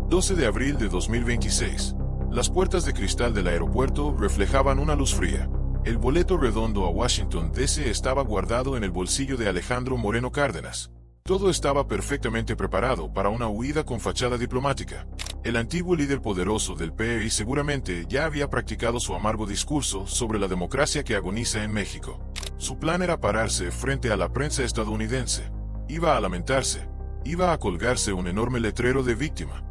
12 de abril de 2026. Las puertas de cristal del aeropuerto reflejaban una luz fría. El boleto redondo a Washington, D.C. estaba guardado en el bolsillo de Alejandro Moreno Cárdenas. Todo estaba perfectamente preparado para una huida con fachada diplomática. El antiguo líder poderoso del PRI seguramente ya había practicado su amargo discurso sobre la democracia que agoniza en México. Su plan era pararse frente a la prensa estadounidense. Iba a lamentarse. Iba a colgarse un enorme letrero de víctima.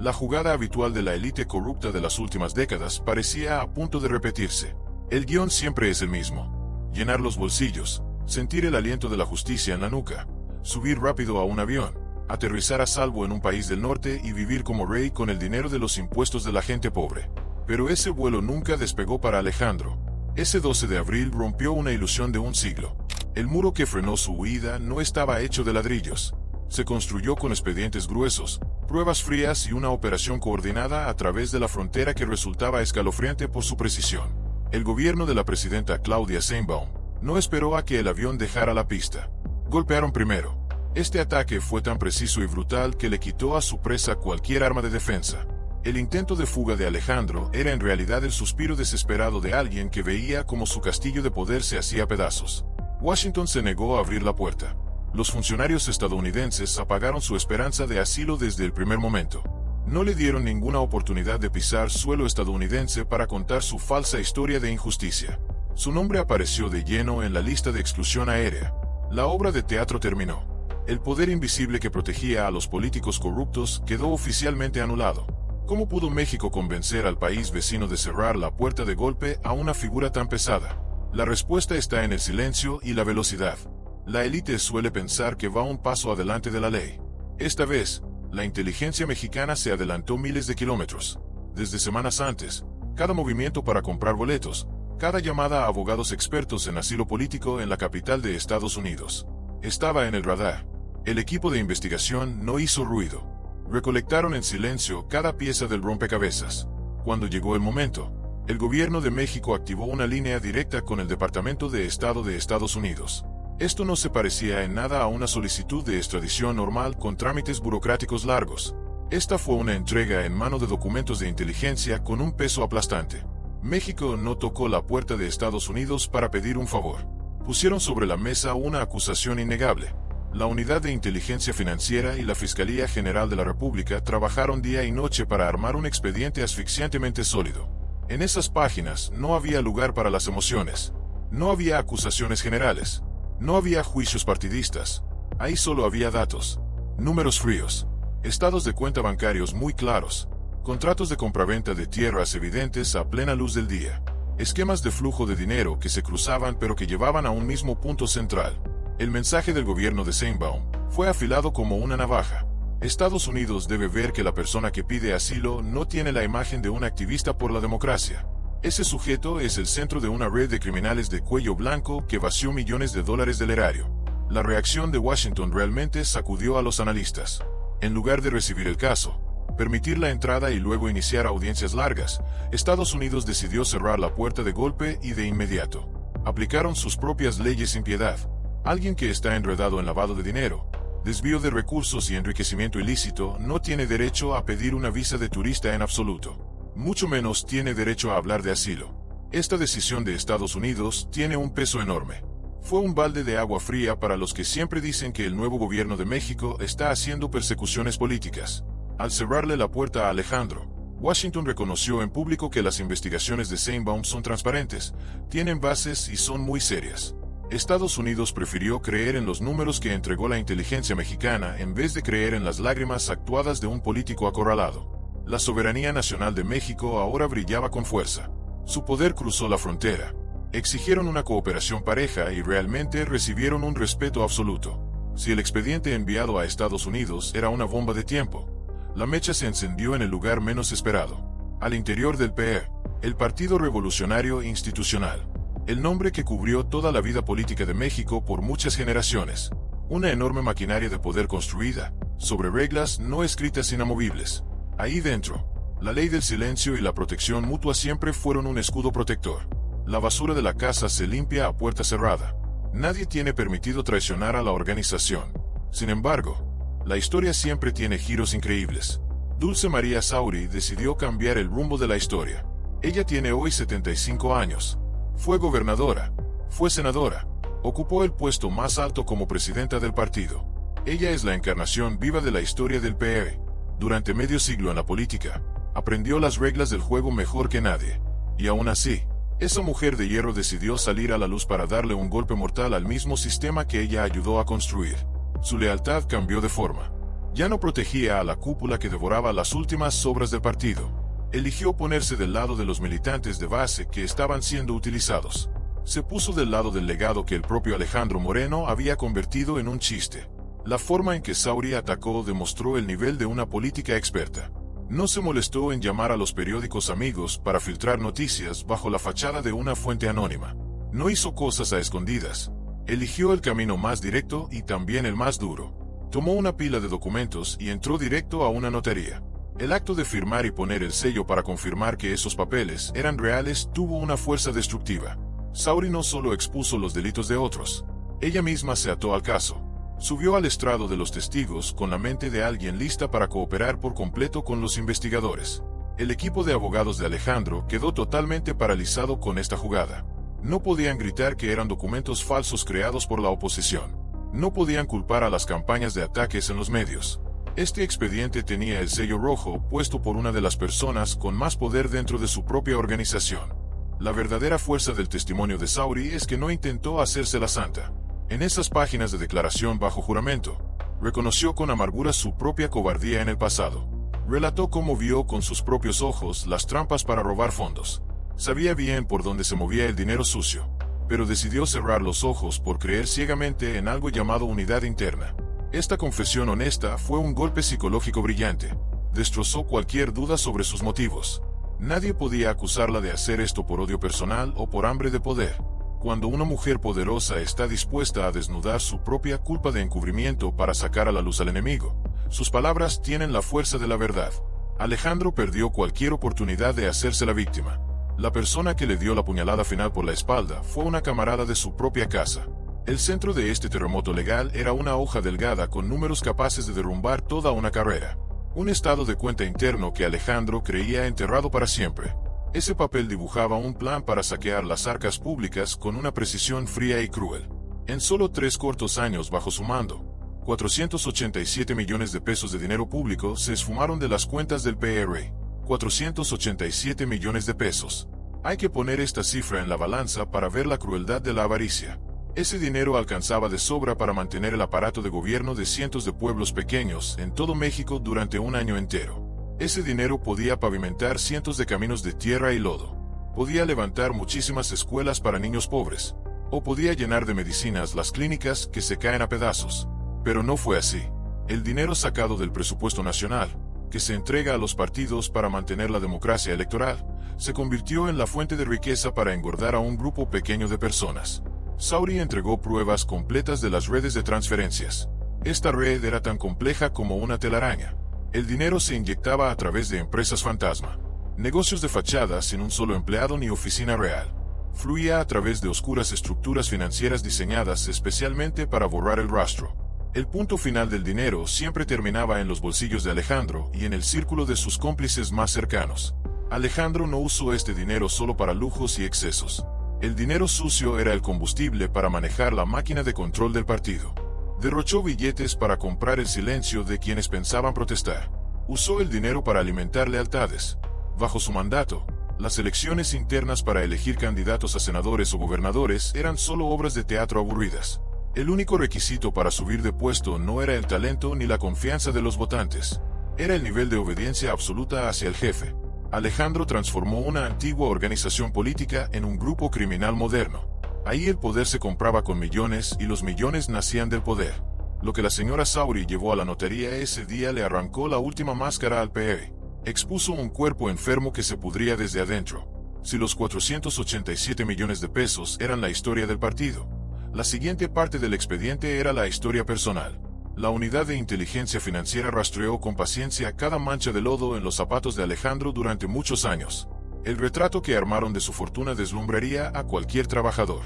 La jugada habitual de la élite corrupta de las últimas décadas parecía a punto de repetirse. El guión siempre es el mismo. Llenar los bolsillos, sentir el aliento de la justicia en la nuca, subir rápido a un avión, aterrizar a salvo en un país del norte y vivir como rey con el dinero de los impuestos de la gente pobre. Pero ese vuelo nunca despegó para Alejandro. Ese 12 de abril rompió una ilusión de un siglo. El muro que frenó su huida no estaba hecho de ladrillos. Se construyó con expedientes gruesos, pruebas frías y una operación coordinada a través de la frontera que resultaba escalofriante por su precisión. El gobierno de la presidenta Claudia Sheinbaum no esperó a que el avión dejara la pista. Golpearon primero. Este ataque fue tan preciso y brutal que le quitó a su presa cualquier arma de defensa. El intento de fuga de Alejandro era en realidad el suspiro desesperado de alguien que veía cómo su castillo de poder se hacía pedazos. Washington se negó a abrir la puerta. Los funcionarios estadounidenses apagaron su esperanza de asilo desde el primer momento. No le dieron ninguna oportunidad de pisar suelo estadounidense para contar su falsa historia de injusticia. Su nombre apareció de lleno en la lista de exclusión aérea. La obra de teatro terminó. El poder invisible que protegía a los políticos corruptos quedó oficialmente anulado. ¿Cómo pudo México convencer al país vecino de cerrar la puerta de golpe a una figura tan pesada? La respuesta está en el silencio y la velocidad. La élite suele pensar que va un paso adelante de la ley. Esta vez, la inteligencia mexicana se adelantó miles de kilómetros. Desde semanas antes, cada movimiento para comprar boletos, cada llamada a abogados expertos en asilo político en la capital de Estados Unidos, estaba en el radar. El equipo de investigación no hizo ruido. Recolectaron en silencio cada pieza del rompecabezas. Cuando llegó el momento, el gobierno de México activó una línea directa con el Departamento de Estado de Estados Unidos. Esto no se parecía en nada a una solicitud de extradición normal con trámites burocráticos largos. Esta fue una entrega en mano de documentos de inteligencia con un peso aplastante. México no tocó la puerta de Estados Unidos para pedir un favor. Pusieron sobre la mesa una acusación innegable. La Unidad de Inteligencia Financiera y la Fiscalía General de la República trabajaron día y noche para armar un expediente asfixiantemente sólido. En esas páginas no había lugar para las emociones. No había acusaciones generales. No había juicios partidistas. Ahí solo había datos, números fríos, estados de cuenta bancarios muy claros, contratos de compraventa de tierras evidentes a plena luz del día, esquemas de flujo de dinero que se cruzaban pero que llevaban a un mismo punto central. El mensaje del gobierno de Sheinbaum fue afilado como una navaja. Estados Unidos debe ver que la persona que pide asilo no tiene la imagen de un activista por la democracia. Ese sujeto es el centro de una red de criminales de cuello blanco que vació millones de dólares del erario. La reacción de Washington realmente sacudió a los analistas. En lugar de recibir el caso, permitir la entrada y luego iniciar audiencias largas, Estados Unidos decidió cerrar la puerta de golpe y de inmediato. Aplicaron sus propias leyes sin piedad. Alguien que está enredado en lavado de dinero, desvío de recursos y enriquecimiento ilícito no tiene derecho a pedir una visa de turista en absoluto. Mucho menos tiene derecho a hablar de asilo. Esta decisión de Estados Unidos tiene un peso enorme. Fue un balde de agua fría para los que siempre dicen que el nuevo gobierno de México está haciendo persecuciones políticas. Al cerrarle la puerta a Alejandro, Washington reconoció en público que las investigaciones de Sheinbaum son transparentes, tienen bases y son muy serias. Estados Unidos prefirió creer en los números que entregó la inteligencia mexicana en vez de creer en las lágrimas actuadas de un político acorralado. La soberanía nacional de México ahora brillaba con fuerza. Su poder cruzó la frontera. Exigieron una cooperación pareja y realmente recibieron un respeto absoluto. Si el expediente enviado a Estados Unidos era una bomba de tiempo, la mecha se encendió en el lugar menos esperado. Al interior del PRI, el Partido Revolucionario Institucional. El nombre que cubrió toda la vida política de México por muchas generaciones. Una enorme maquinaria de poder construida, sobre reglas no escritas inamovibles. Ahí dentro, la ley del silencio y la protección mutua siempre fueron un escudo protector. La basura de la casa se limpia a puerta cerrada. Nadie tiene permitido traicionar a la organización. Sin embargo, la historia siempre tiene giros increíbles. Dulce María Sauri decidió cambiar el rumbo de la historia. Ella tiene hoy 75 años. Fue gobernadora, fue senadora, ocupó el puesto más alto como presidenta del partido. Ella es la encarnación viva de la historia del PRD. Durante medio siglo en la política, aprendió las reglas del juego mejor que nadie. Y aún así, esa mujer de hierro decidió salir a la luz para darle un golpe mortal al mismo sistema que ella ayudó a construir. Su lealtad cambió de forma. Ya no protegía a la cúpula que devoraba las últimas sobras del partido. Eligió ponerse del lado de los militantes de base que estaban siendo utilizados. Se puso del lado del legado que el propio Alejandro Moreno había convertido en un chiste. La forma en que Sauri atacó demostró el nivel de una política experta. No se molestó en llamar a los periódicos amigos para filtrar noticias bajo la fachada de una fuente anónima. No hizo cosas a escondidas. Eligió el camino más directo y también el más duro. Tomó una pila de documentos y entró directo a una notaría. El acto de firmar y poner el sello para confirmar que esos papeles eran reales tuvo una fuerza destructiva. Sauri no solo expuso los delitos de otros, ella misma se ató al caso. Subió al estrado de los testigos con la mente de alguien lista para cooperar por completo con los investigadores. El equipo de abogados de Alejandro quedó totalmente paralizado con esta jugada. No podían gritar que eran documentos falsos creados por la oposición. No podían culpar a las campañas de ataques en los medios. Este expediente tenía el sello rojo puesto por una de las personas con más poder dentro de su propia organización. La verdadera fuerza del testimonio de Sauri es que no intentó hacerse la santa. En esas páginas de declaración bajo juramento, reconoció con amargura su propia cobardía en el pasado. Relató cómo vio con sus propios ojos las trampas para robar fondos. Sabía bien por dónde se movía el dinero sucio, pero decidió cerrar los ojos por creer ciegamente en algo llamado unidad interna. Esta confesión honesta fue un golpe psicológico brillante. Destrozó cualquier duda sobre sus motivos. Nadie podía acusarla de hacer esto por odio personal o por hambre de poder. Cuando una mujer poderosa está dispuesta a desnudar su propia culpa de encubrimiento para sacar a la luz al enemigo, sus palabras tienen la fuerza de la verdad. Alejandro perdió cualquier oportunidad de hacerse la víctima. La persona que le dio la puñalada final por la espalda fue una camarada de su propia casa. El centro de este terremoto legal era una hoja delgada con números capaces de derrumbar toda una carrera. Un estado de cuenta interno que Alejandro creía enterrado para siempre. Ese papel dibujaba un plan para saquear las arcas públicas con una precisión fría y cruel. En solo 3 cortos años bajo su mando, 487 millones de pesos de dinero público se esfumaron de las cuentas del PRD. 487 millones de pesos. Hay que poner esta cifra en la balanza para ver la crueldad de la avaricia. Ese dinero alcanzaba de sobra para mantener el aparato de gobierno de cientos de pueblos pequeños en todo México durante un año entero. Ese dinero podía pavimentar cientos de caminos de tierra y lodo. Podía levantar muchísimas escuelas para niños pobres. O podía llenar de medicinas las clínicas que se caen a pedazos. Pero no fue así. El dinero sacado del presupuesto nacional, que se entrega a los partidos para mantener la democracia electoral, se convirtió en la fuente de riqueza para engordar a un grupo pequeño de personas. Sauri entregó pruebas completas de las redes de transferencias. Esta red era tan compleja como una telaraña. El dinero se inyectaba a través de empresas fantasma. Negocios de fachada sin un solo empleado ni oficina real. Fluía a través de oscuras estructuras financieras diseñadas especialmente para borrar el rastro. El punto final del dinero siempre terminaba en los bolsillos de Alejandro y en el círculo de sus cómplices más cercanos. Alejandro no usó este dinero solo para lujos y excesos. El dinero sucio era el combustible para manejar la máquina de control del partido. Derrochó billetes para comprar el silencio de quienes pensaban protestar. Usó el dinero para alimentar lealtades. Bajo su mandato, las elecciones internas para elegir candidatos a senadores o gobernadores eran solo obras de teatro aburridas. El único requisito para subir de puesto no era el talento ni la confianza de los votantes. Era el nivel de obediencia absoluta hacia el jefe. Alejandro transformó una antigua organización política en un grupo criminal moderno. Ahí el poder se compraba con millones y los millones nacían del poder. Lo que la señora Sauri llevó a la notaría ese día le arrancó la última máscara al PRD. Expuso un cuerpo enfermo que se pudría desde adentro. Si los 487 millones de pesos eran la historia del partido, la siguiente parte del expediente era la historia personal. La unidad de inteligencia financiera rastreó con paciencia cada mancha de lodo en los zapatos de Alejandro durante muchos años. El retrato que armaron de su fortuna deslumbraría a cualquier trabajador.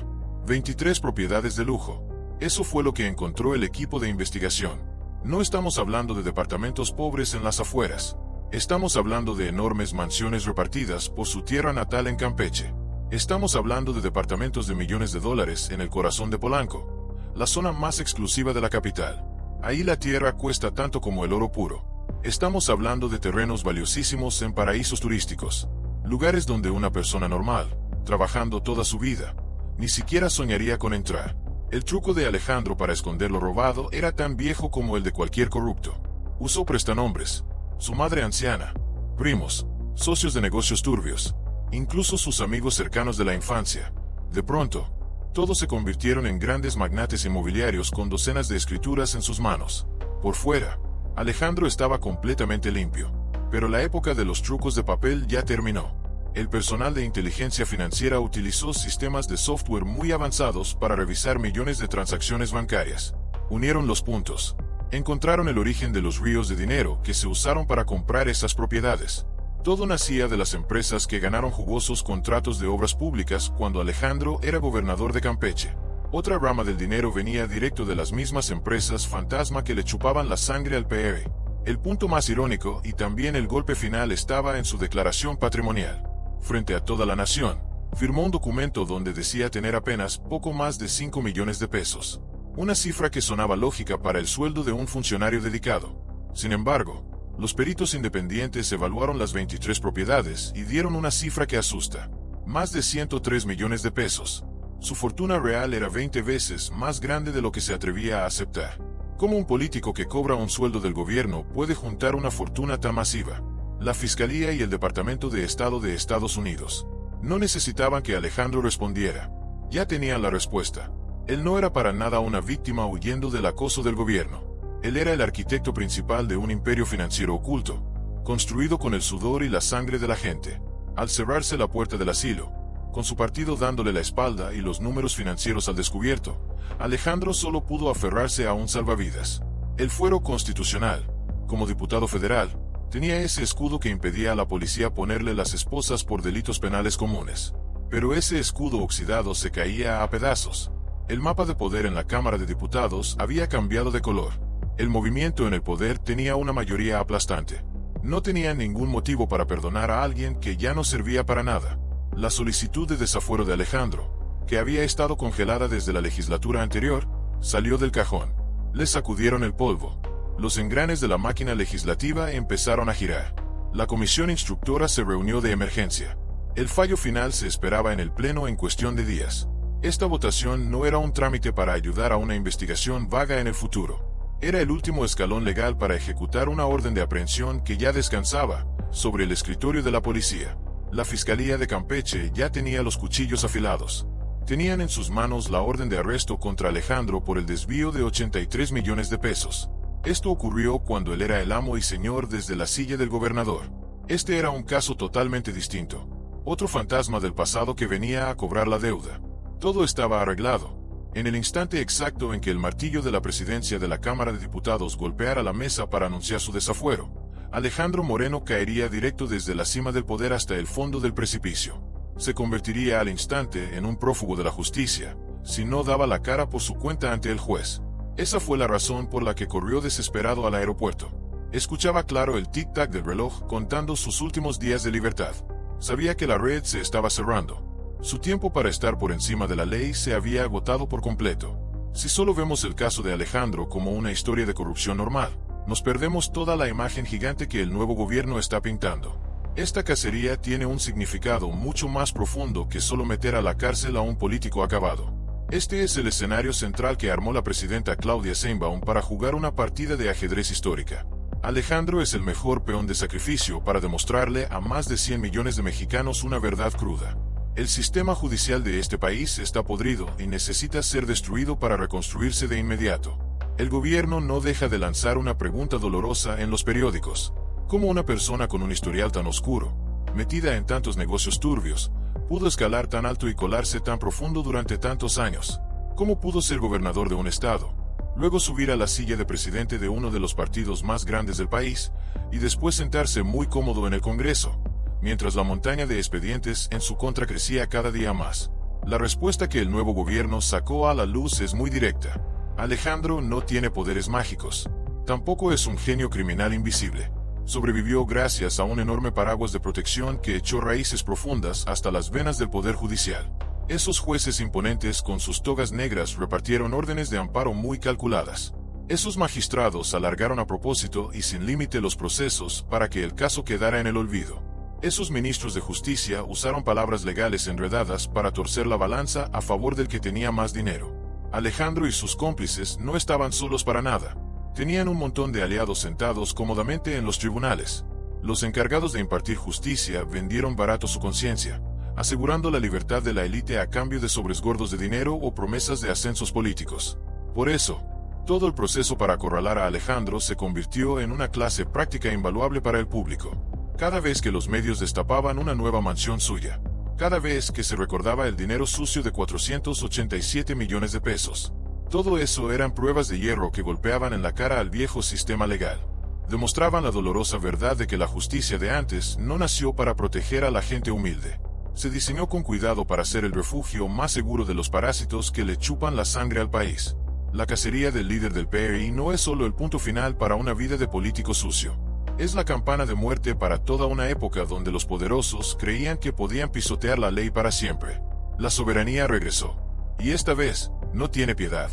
23 propiedades de lujo. Eso fue lo que encontró el equipo de investigación. No estamos hablando de departamentos pobres en las afueras. Estamos hablando de enormes mansiones repartidas por su tierra natal en Campeche. Estamos hablando de departamentos de millones de dólares en el corazón de Polanco, la zona más exclusiva de la capital. Ahí la tierra cuesta tanto como el oro puro. Estamos hablando de terrenos valiosísimos en paraísos turísticos, lugares donde una persona normal, trabajando toda su vida, ni siquiera soñaría con entrar. El truco de Alejandro para esconder lo robado era tan viejo como el de cualquier corrupto. Usó prestanombres, su madre anciana, primos, socios de negocios turbios, incluso sus amigos cercanos de la infancia. De pronto, todos se convirtieron en grandes magnates inmobiliarios con docenas de escrituras en sus manos. Por fuera, Alejandro estaba completamente limpio, pero la época de los trucos de papel ya terminó. El personal de inteligencia financiera utilizó sistemas de software muy avanzados para revisar millones de transacciones bancarias. Unieron los puntos. Encontraron el origen de los ríos de dinero que se usaron para comprar esas propiedades. Todo nacía de las empresas que ganaron jugosos contratos de obras públicas cuando Alejandro era gobernador de Campeche. Otra rama del dinero venía directo de las mismas empresas fantasma que le chupaban la sangre al PR. El punto más irónico y también el golpe final estaba en su declaración patrimonial. Frente a toda la nación, firmó un documento donde decía tener apenas poco más de 5 millones de pesos. Una cifra que sonaba lógica para el sueldo de un funcionario dedicado. Sin embargo, los peritos independientes evaluaron las 23 propiedades y dieron una cifra que asusta. Más de 103 millones de pesos. Su fortuna real era 20 veces más grande de lo que se atrevía a aceptar. ¿Cómo un político que cobra un sueldo del gobierno puede juntar una fortuna tan masiva? La Fiscalía y el Departamento de Estado de Estados Unidos no necesitaban que Alejandro respondiera. Ya tenían la respuesta. Él no era para nada una víctima huyendo del acoso del gobierno. Él era el arquitecto principal de un imperio financiero oculto, construido con el sudor y la sangre de la gente. Al cerrarse la puerta del asilo, con su partido dándole la espalda y los números financieros al descubierto, Alejandro solo pudo aferrarse a un salvavidas. El fuero constitucional. Como diputado federal, tenía ese escudo que impedía a la policía ponerle las esposas por delitos penales comunes. Pero ese escudo oxidado se caía a pedazos. El mapa de poder en la Cámara de Diputados había cambiado de color. El movimiento en el poder tenía una mayoría aplastante. No tenía ningún motivo para perdonar a alguien que ya no servía para nada. La solicitud de desafuero de Alejandro, que había estado congelada desde la legislatura anterior, salió del cajón. Le sacudieron el polvo. Los engranes de la máquina legislativa empezaron a girar. La comisión instructora se reunió de emergencia. El fallo final se esperaba en el Pleno en cuestión de días. Esta votación no era un trámite para ayudar a una investigación vaga en el futuro. Era el último escalón legal para ejecutar una orden de aprehensión que ya descansaba sobre el escritorio de la policía. La Fiscalía de Campeche ya tenía los cuchillos afilados. Tenían en sus manos la orden de arresto contra Alejandro por el desvío de 83 millones de pesos. Esto ocurrió cuando él era el amo y señor desde la silla del gobernador. Este era un caso totalmente distinto. Otro fantasma del pasado que venía a cobrar la deuda. Todo estaba arreglado. En el instante exacto en que el martillo de la presidencia de la Cámara de Diputados golpeara la mesa para anunciar su desafuero, Alejandro Moreno caería directo desde la cima del poder hasta el fondo del precipicio. Se convertiría al instante en un prófugo de la justicia, si no daba la cara por su cuenta ante el juez. Esa fue la razón por la que corrió desesperado al aeropuerto. Escuchaba claro el tic-tac del reloj contando sus últimos días de libertad. Sabía que la red se estaba cerrando. Su tiempo para estar por encima de la ley se había agotado por completo. Si solo vemos el caso de Alejandro como una historia de corrupción normal, nos perdemos toda la imagen gigante que el nuevo gobierno está pintando. Esta cacería tiene un significado mucho más profundo que solo meter a la cárcel a un político acabado. Este es el escenario central que armó la presidenta Claudia Sheinbaum para jugar una partida de ajedrez histórica. Alejandro es el mejor peón de sacrificio para demostrarle a más de 100 millones de mexicanos una verdad cruda. El sistema judicial de este país está podrido y necesita ser destruido para reconstruirse de inmediato. El gobierno no deja de lanzar una pregunta dolorosa en los periódicos. ¿Cómo una persona con un historial tan oscuro, metida en tantos negocios turbios, pudo escalar tan alto y colarse tan profundo durante tantos años? ¿Cómo pudo ser gobernador de un estado, luego subir a la silla de presidente de uno de los partidos más grandes del país, y después sentarse muy cómodo en el Congreso, mientras la montaña de expedientes en su contra crecía cada día más? La respuesta que el nuevo gobierno sacó a la luz es muy directa. Alejandro no tiene poderes mágicos. Tampoco es un genio criminal invisible. Sobrevivió gracias a un enorme paraguas de protección que echó raíces profundas hasta las venas del Poder Judicial. Esos jueces imponentes con sus togas negras repartieron órdenes de amparo muy calculadas. Esos magistrados alargaron a propósito y sin límite los procesos para que el caso quedara en el olvido. Esos ministros de justicia usaron palabras legales enredadas para torcer la balanza a favor del que tenía más dinero. Alejandro y sus cómplices no estaban solos para nada. Tenían un montón de aliados sentados cómodamente en los tribunales. Los encargados de impartir justicia vendieron barato su conciencia, asegurando la libertad de la élite a cambio de sobresgordos de dinero o promesas de ascensos políticos. Por eso, todo el proceso para acorralar a Alejandro se convirtió en una clase práctica invaluable para el público. Cada vez que los medios destapaban una nueva mansión suya, cada vez que se recordaba el dinero sucio de 487 millones de pesos, todo eso eran pruebas de hierro que golpeaban en la cara al viejo sistema legal. Demostraban la dolorosa verdad de que la justicia de antes no nació para proteger a la gente humilde. Se diseñó con cuidado para ser el refugio más seguro de los parásitos que le chupan la sangre al país. La cacería del líder del PRI no es solo el punto final para una vida de político sucio. Es la campana de muerte para toda una época donde los poderosos creían que podían pisotear la ley para siempre. La soberanía regresó. Y esta vez, no tiene piedad.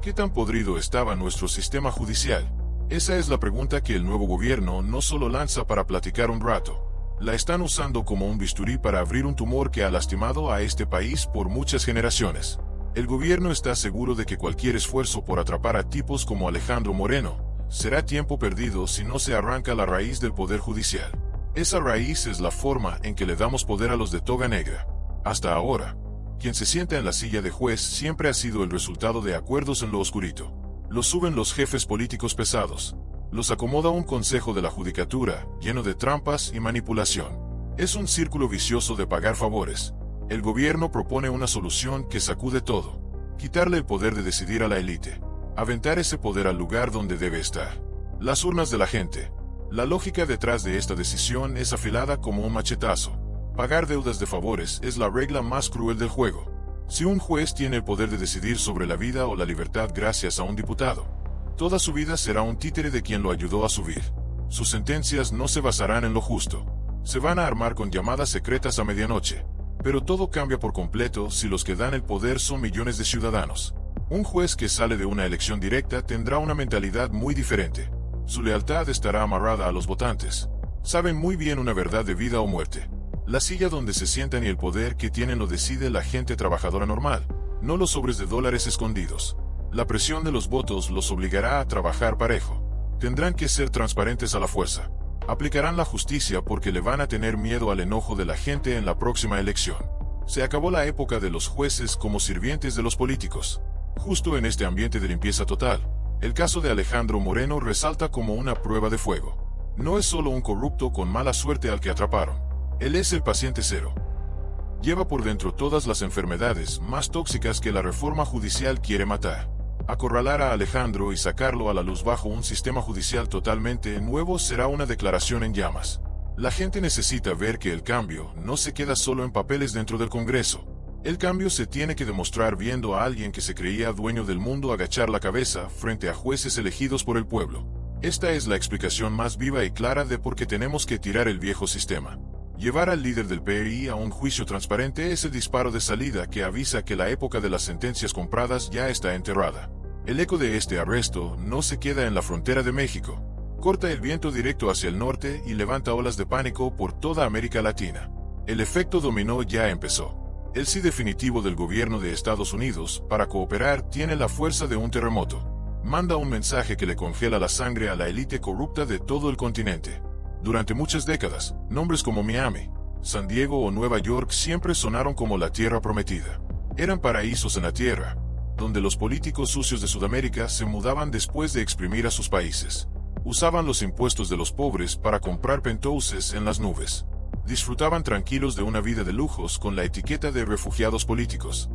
¿Qué tan podrido estaba nuestro sistema judicial? Esa es la pregunta que el nuevo gobierno no solo lanza para platicar un rato. La están usando como un bisturí para abrir un tumor que ha lastimado a este país por muchas generaciones. El gobierno está seguro de que cualquier esfuerzo por atrapar a tipos como Alejandro Moreno será tiempo perdido si no se arranca la raíz del poder judicial. Esa raíz es la forma en que le damos poder a los de toga negra. Hasta ahora, quien se sienta en la silla de juez siempre ha sido el resultado de acuerdos en lo oscurito. Los suben los jefes políticos pesados. Los acomoda un consejo de la judicatura, lleno de trampas y manipulación. Es un círculo vicioso de pagar favores. El gobierno propone una solución que sacude todo. Quitarle el poder de decidir a la élite. Aventar ese poder al lugar donde debe estar. Las urnas de la gente. La lógica detrás de esta decisión es afilada como un machetazo. Pagar deudas de favores es la regla más cruel del juego. Si un juez tiene el poder de decidir sobre la vida o la libertad gracias a un diputado, toda su vida será un títere de quien lo ayudó a subir. Sus sentencias no se basarán en lo justo. Se van a armar con llamadas secretas a medianoche. Pero todo cambia por completo si los que dan el poder son millones de ciudadanos. Un juez que sale de una elección directa tendrá una mentalidad muy diferente. Su lealtad estará amarrada a los votantes. Saben muy bien una verdad de vida o muerte. La silla donde se sientan y el poder que tienen lo decide la gente trabajadora normal, no los sobres de dólares escondidos. La presión de los votos los obligará a trabajar parejo. Tendrán que ser transparentes a la fuerza. Aplicarán la justicia porque le van a tener miedo al enojo de la gente en la próxima elección. Se acabó la época de los jueces como sirvientes de los políticos. Justo en este ambiente de limpieza total, el caso de Alejandro Moreno resalta como una prueba de fuego. No es solo un corrupto con mala suerte al que atraparon. Él es el paciente cero. Lleva por dentro todas las enfermedades más tóxicas que la reforma judicial quiere matar. Acorralar a Alejandro y sacarlo a la luz bajo un sistema judicial totalmente nuevo será una declaración en llamas. La gente necesita ver que el cambio no se queda solo en papeles dentro del Congreso. El cambio se tiene que demostrar viendo a alguien que se creía dueño del mundo agachar la cabeza frente a jueces elegidos por el pueblo. Esta es la explicación más viva y clara de por qué tenemos que tirar el viejo sistema. Llevar al líder del PRI a un juicio transparente es el disparo de salida que avisa que la época de las sentencias compradas ya está enterrada. El eco de este arresto no se queda en la frontera de México. Corta el viento directo hacia el norte y levanta olas de pánico por toda América Latina. El efecto dominó ya empezó. El sí definitivo del gobierno de Estados Unidos para cooperar tiene la fuerza de un terremoto. Manda un mensaje que le congela la sangre a la élite corrupta de todo el continente. Durante muchas décadas, nombres como Miami, San Diego o Nueva York siempre sonaron como la tierra prometida. Eran paraísos en la tierra, donde los políticos sucios de Sudamérica se mudaban después de exprimir a sus países. Usaban los impuestos de los pobres para comprar penthouses en las nubes. Disfrutaban tranquilos de una vida de lujos con la etiqueta de refugiados políticos.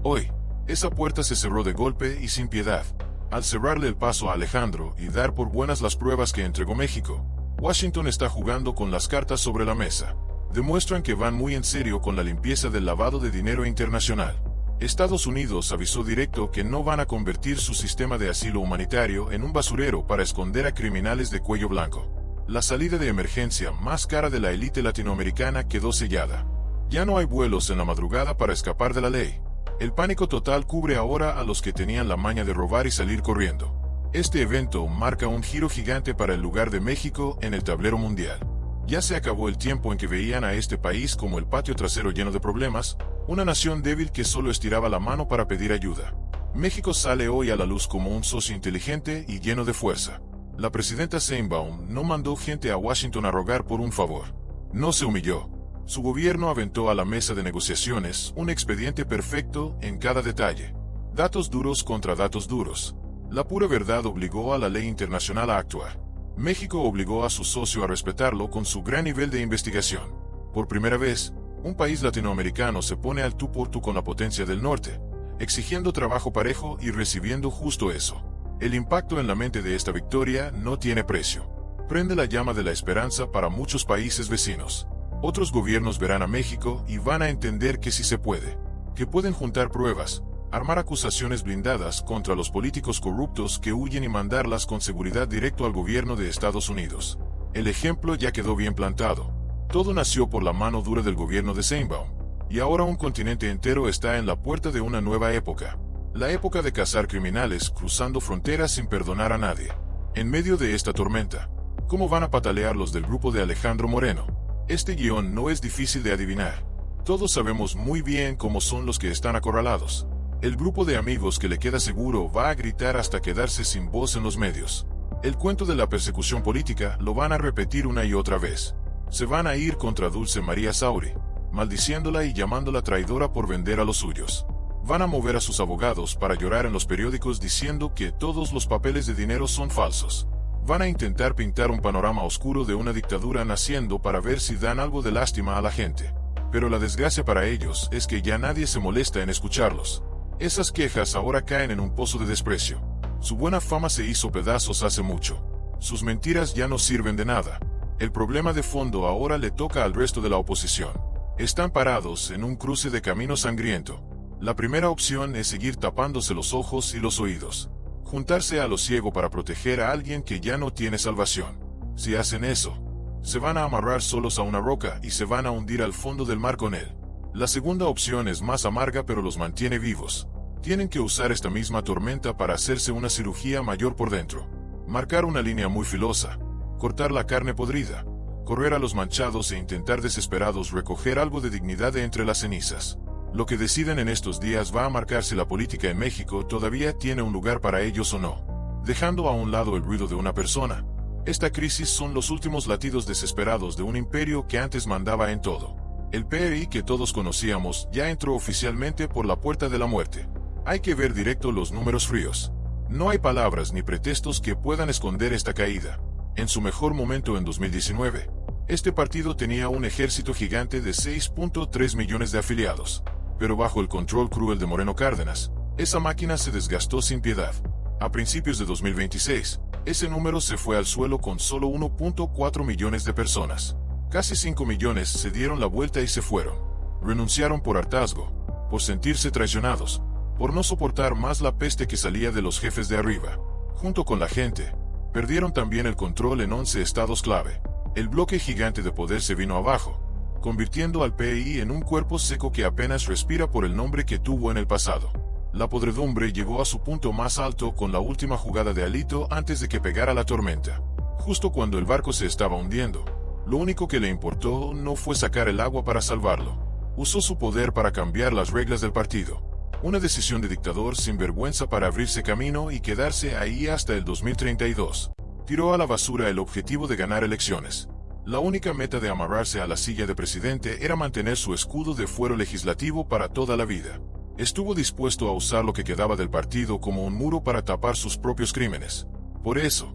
Hoy, esa puerta se cerró de golpe y sin piedad. Al cerrarle el paso a Alejandro y dar por buenas las pruebas que entregó México, Washington está jugando con las cartas sobre la mesa. Demuestran que van muy en serio con la limpieza del lavado de dinero internacional. Estados Unidos avisó directo que no van a convertir su sistema de asilo humanitario en un basurero para esconder a criminales de cuello blanco. La salida de emergencia más cara de la élite latinoamericana quedó sellada. Ya no hay vuelos en la madrugada para escapar de la ley. El pánico total cubre ahora a los que tenían la maña de robar y salir corriendo. Este evento marca un giro gigante para el lugar de México en el tablero mundial. Ya se acabó el tiempo en que veían a este país como el patio trasero lleno de problemas, una nación débil que solo estiraba la mano para pedir ayuda. México sale hoy a la luz como un socio inteligente y lleno de fuerza. La presidenta Sheinbaum no mandó gente a Washington a rogar por un favor. No se humilló. Su gobierno aventó a la mesa de negociaciones un expediente perfecto en cada detalle. Datos duros contra datos duros. La pura verdad obligó a la ley internacional a actuar. México obligó a su socio a respetarlo con su gran nivel de investigación. Por primera vez, un país latinoamericano se pone al tú por tú con la potencia del norte, exigiendo trabajo parejo y recibiendo justo eso. El impacto en la mente de esta victoria no tiene precio. Prende la llama de la esperanza para muchos países vecinos. Otros gobiernos verán a México y van a entender que sí se puede, que pueden juntar pruebas, armar acusaciones blindadas contra los políticos corruptos que huyen y mandarlas con seguridad directo al gobierno de Estados Unidos. El ejemplo ya quedó bien plantado. Todo nació por la mano dura del gobierno de Sheinbaum, y ahora un continente entero está en la puerta de una nueva época. La época de cazar criminales cruzando fronteras sin perdonar a nadie. En medio de esta tormenta, ¿cómo van a patalear los del grupo de Alejandro Moreno? Este guión no es difícil de adivinar. Todos sabemos muy bien cómo son los que están acorralados. El grupo de amigos que le queda seguro va a gritar hasta quedarse sin voz en los medios. El cuento de la persecución política lo van a repetir una y otra vez. Se van a ir contra Dulce María Sauri, maldiciéndola y llamándola traidora por vender a los suyos. Van a mover a sus abogados para llorar en los periódicos diciendo que todos los papeles de dinero son falsos. Van a intentar pintar un panorama oscuro de una dictadura naciendo para ver si dan algo de lástima a la gente. Pero la desgracia para ellos es que ya nadie se molesta en escucharlos. Esas quejas ahora caen en un pozo de desprecio. Su buena fama se hizo pedazos hace mucho. Sus mentiras ya no sirven de nada. El problema de fondo ahora le toca al resto de la oposición. Están parados en un cruce de camino sangriento. La primera opción es seguir tapándose los ojos y los oídos. Juntarse a lo ciego para proteger a alguien que ya no tiene salvación. Si hacen eso, se van a amarrar solos a una roca y se van a hundir al fondo del mar con él. La segunda opción es más amarga pero los mantiene vivos. Tienen que usar esta misma tormenta para hacerse una cirugía mayor por dentro. Marcar una línea muy filosa. Cortar la carne podrida. Correr a los manchados e intentar desesperados recoger algo de dignidad de entre las cenizas. Lo que deciden en estos días va a marcar si la política en México todavía tiene un lugar para ellos o no. Dejando a un lado el ruido de una persona. Esta crisis son los últimos latidos desesperados de un imperio que antes mandaba en todo. El PRI que todos conocíamos ya entró oficialmente por la puerta de la muerte. Hay que ver directo los números fríos. No hay palabras ni pretextos que puedan esconder esta caída. En su mejor momento en 2019, este partido tenía un ejército gigante de 6.3 millones de afiliados. Pero bajo el control cruel de Moreno Cárdenas, esa máquina se desgastó sin piedad. A principios de 2026, ese número se fue al suelo con solo 1.4 millones de personas. Casi 5 millones se dieron la vuelta y se fueron. Renunciaron por hartazgo, por sentirse traicionados, por no soportar más la peste que salía de los jefes de arriba. Junto con la gente, perdieron también el control en 11 estados clave. El bloque gigante de poder se vino abajo, convirtiendo al PRI en un cuerpo seco que apenas respira por el nombre que tuvo en el pasado. La podredumbre llegó a su punto más alto con la última jugada de Alito antes de que pegara la tormenta. Justo cuando el barco se estaba hundiendo, lo único que le importó no fue sacar el agua para salvarlo. Usó su poder para cambiar las reglas del partido. Una decisión de dictador sin vergüenza para abrirse camino y quedarse ahí hasta el 2032. Tiró a la basura el objetivo de ganar elecciones. La única meta de amarrarse a la silla de presidente era mantener su escudo de fuero legislativo para toda la vida. Estuvo dispuesto a usar lo que quedaba del partido como un muro para tapar sus propios crímenes. Por eso,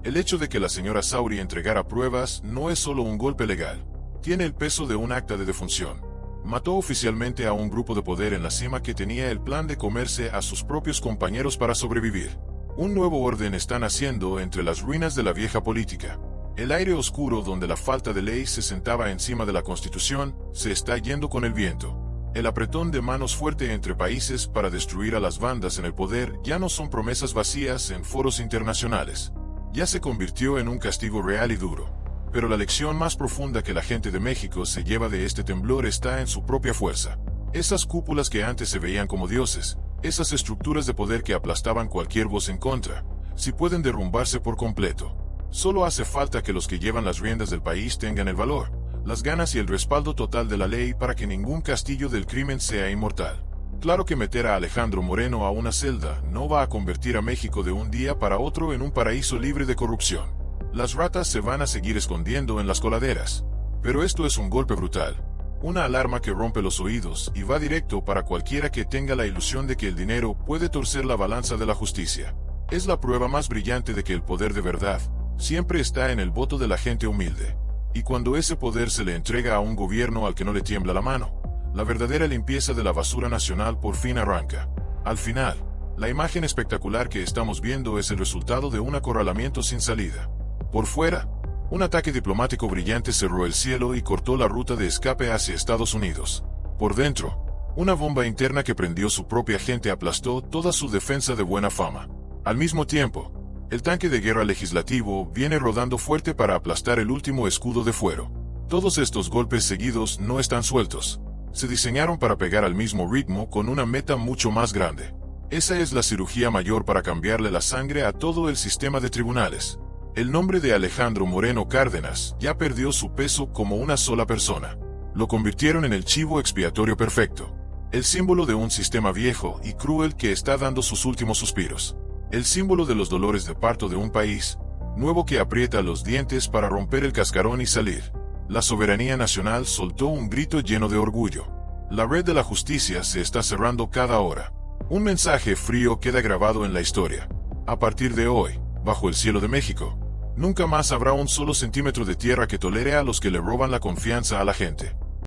el hecho de que la señora Sauri entregara pruebas no es solo un golpe legal. Tiene el peso de un acta de defunción. Mató oficialmente a un grupo de poder en la cima que tenía el plan de comerse a sus propios compañeros para sobrevivir. Un nuevo orden está naciendo entre las ruinas de la vieja política. El aire oscuro donde la falta de ley se sentaba encima de la Constitución se está yendo con el viento. El apretón de manos fuerte entre países para destruir a las bandas en el poder ya no son promesas vacías en foros internacionales. ya se convirtió en un castigo real y duro. Pero la lección más profunda que la gente de México se lleva de este temblor está en su propia fuerza. Esas cúpulas que antes se veían como dioses, esas estructuras de poder que aplastaban cualquier voz en contra, si pueden derrumbarse por completo. Solo hace falta que los que llevan las riendas del país tengan el valor, las ganas y el respaldo total de la ley para que ningún castillo del crimen sea inmortal. Claro que meter a Alejandro Moreno a una celda no va a convertir a México de un día para otro en un paraíso libre de corrupción. Las ratas se van a seguir escondiendo en las coladeras. Pero esto es un golpe brutal. Una alarma que rompe los oídos y va directo para cualquiera que tenga la ilusión de que el dinero puede torcer la balanza de la justicia. Es la prueba más brillante de que el poder de verdad siempre está en el voto de la gente humilde. Y cuando ese poder se le entrega a un gobierno al que no le tiembla la mano, la verdadera limpieza de la basura nacional por fin arranca. Al final, la imagen espectacular que estamos viendo es el resultado de un acorralamiento sin salida. Por fuera, un ataque diplomático brillante cerró el cielo y cortó la ruta de escape hacia Estados Unidos. Por dentro, una bomba interna que prendió su propia gente aplastó toda su defensa de buena fama. Al mismo tiempo, el tanque de guerra legislativo viene rodando fuerte para aplastar el último escudo de fuero. Todos estos golpes seguidos no están sueltos. Se diseñaron para pegar al mismo ritmo con una meta mucho más grande. Esa es la cirugía mayor para cambiarle la sangre a todo el sistema de tribunales. El nombre de Alejandro Moreno Cárdenas ya perdió su peso como una sola persona. Lo convirtieron en el chivo expiatorio perfecto. El símbolo de un sistema viejo y cruel que está dando sus últimos suspiros. El símbolo de los dolores de parto de un país nuevo que aprieta los dientes para romper el cascarón y salir. La soberanía nacional soltó un grito lleno de orgullo. La red de la justicia se está cerrando cada hora. Un mensaje frío queda grabado en la historia. A partir de hoy, bajo el cielo de México, nunca más habrá un solo centímetro de tierra que tolere a los que le roban la confianza a la gente.